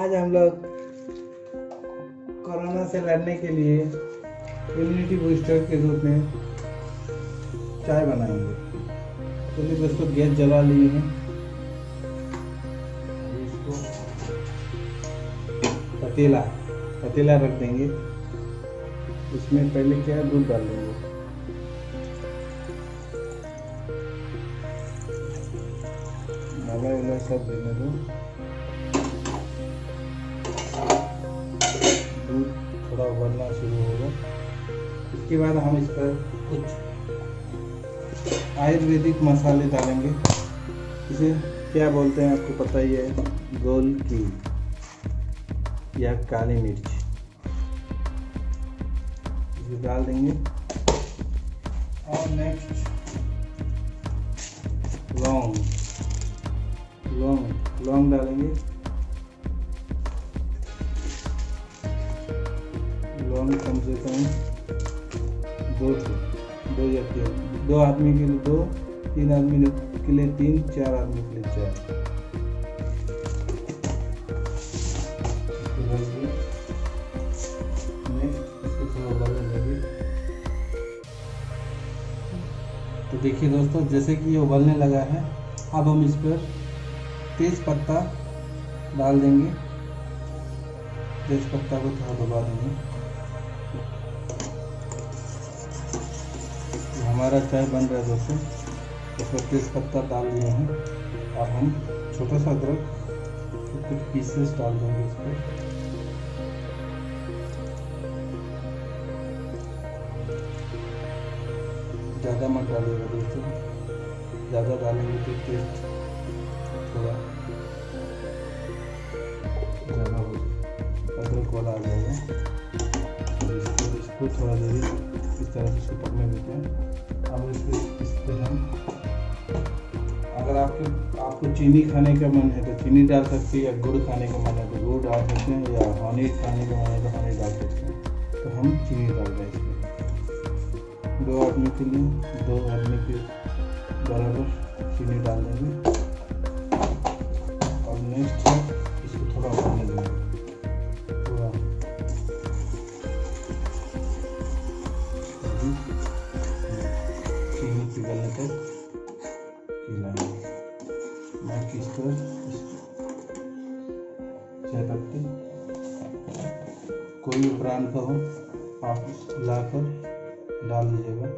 आज हम लोग कोरोना से लड़ने के लिए इम्यूनिटी बूस्टर के रूप में चाय बनाएंगे। तो लिए इसको गैस जला लिए हैं। इसको पतीला रख देंगे। इसमें पहले क्या है, दूध डाल देंगे। मलाई सब देने दो। दूध थोड़ा उबलना शुरू होगा। इसके बाद हम इस पर कुछ आयुर्वेदिक मसाले डालेंगे। इसे क्या बोलते हैं आपको पता ही है, गोल की या काली मिर्च। इसे डाल देंगे। और नेक्स्ट लौंग डालेंगे। लौंग कम से कम दो या तीन, 2 आदमी के लिए 2, 3 आदमी के लिए 3, 4 आदमी के लिए 4। इसको थोड़ा उबालने देंगे। तो देखिए दोस्तों, जैसे कि ये उबलने लगा है, अब हम इस पर तेज पत्ता डाल देंगे। तेज पत्ता को थोड़ा दबा देंगे। हमारा चाय बन रहा है दोस्तों। इसमें तेज पत्ता डाल दिए हैं। अब हम छोटा सा अदरक कुछ पीसेस डाल देंगे इस पर। ज़्यादा मत डालिएगा दोस्तों, ज़्यादा डालेंगे तो टेस्ट थोड़ा ज़्यादा हो जाएगा, अदरक वाला आ जाएगा। इसको थोड़ा देर इस तरह से इसको पकने देते हैं। अब इस पर हम, अगर आपको चीनी खाने का मन है तो चीनी डाल सकते हैं, या गुड़ खाने का मन है तो गुड़ डाल सकते हैं, या हनी खाने का मन है तो हनी डाल सकते हैं। तो हम चीनी डाल रहे हैं इसमें। 2 आदमी के लिए 2 आदमी के बराबर चीनी डाल देंगे। और नेक्स्ट है, इसको थोड़ा उबालने देंगे। थोड़ा चीनी पिघलने तक पिलाएंगे। मैं किस तरह चाय पत्ती कोई भी ब्रांड का हो आप लाकर डाल दीजिएगा।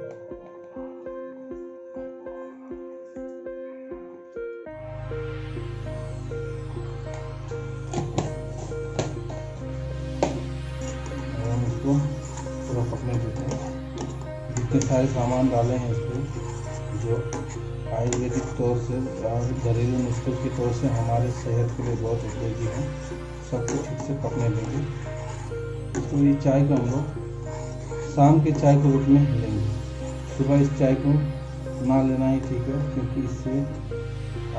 हम इसको थोड़ा पकने देते हैं। जितने सारे सामान डाले हैं इसमें, जो आयुर्वेदिक तौर से और घरेलू नुस्खे के तौर से हमारे सेहत के लिए बहुत उपयोगी है, सबको ठीक से पकने देंगे। तो ये चाय को हम लोग शाम के चाय के रूप में लेंगे। सुबह इस चाय को ना लेना ही ठीक है, क्योंकि इससे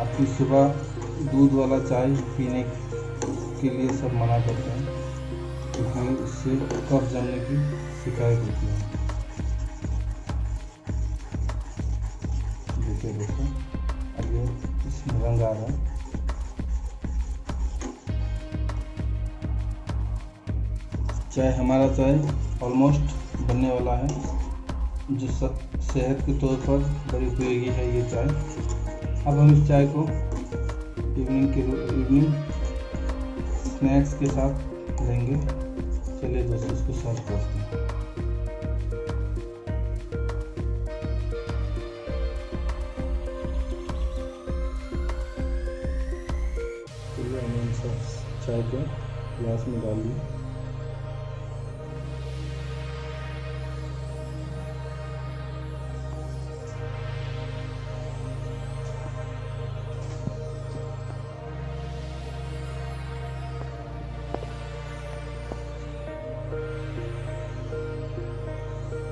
आपकी सुबह दूध वाला चाय पीने के लिए सब मना करते हैं, क्योंकि इससे कफ जमने की शिकायत होती है। देखिए दोस्तों, अब ये इसमें रंग आ रहा है। हमारा चाय ऑलमोस्ट बनने वाला है, जो सेहत के तौर पर बड़ी उपयोगी है ये चाय। अब हम इस चाय को इवनिंग स्नैक्स के साथ लेंगे। चलिए दोस्तों, इसको सर्व करते हैं। चलिए हमने इन सब चाय को ग्लास में डाल दिया।